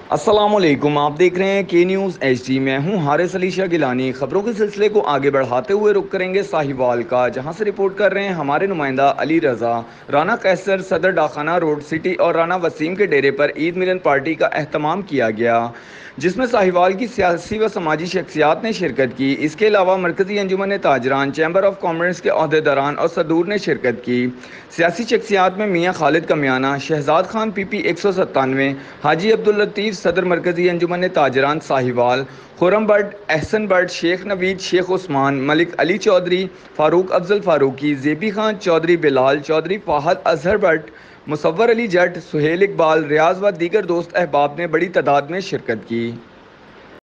السلام علیکم، آپ دیکھ رہے ہیں کے نیوز ایچ ڈی۔ میں ہوں حارث علی شاہ گیلانی۔ خبروں کے سلسلے کو آگے بڑھاتے ہوئے رخ کریں گے ساہیوال کا، جہاں سے رپورٹ کر رہے ہیں ہمارے نمائندہ علی رضا۔ رانا قیصر صدر ڈاکخانہ روڈ سٹی اور رانا وسیم کے ڈیرے پر عید ملن پارٹی کا اہتمام کیا گیا، جس میں ساہیوال کی سیاسی و سماجی شخصیات نے شرکت کی۔ اس کے علاوہ مرکزی انجمن تاجران، چیمبر آف کامرس کے عہدیداران اور صدور نے شرکت کی۔ سیاسی شخصیات میں میاں خالد کمیانہ، شہزاد خان پی پی 197، حاجی عبداللطیف صدر مرکزی انجمن تاجران ساہیوال، خرم but, Ahsan but, Sheikh Naveed, Sheikh Usman, Malik Ali Chaudhry, Farooq Afzal Farooqui, Zebi Khan Chaudhry, Bilal Chaudhry, فاہد Azhar but, مصور علی جٹ، سہیل اقبال، ریاض و دیگر دوست احباب نے بڑی تعداد میں شرکت کی۔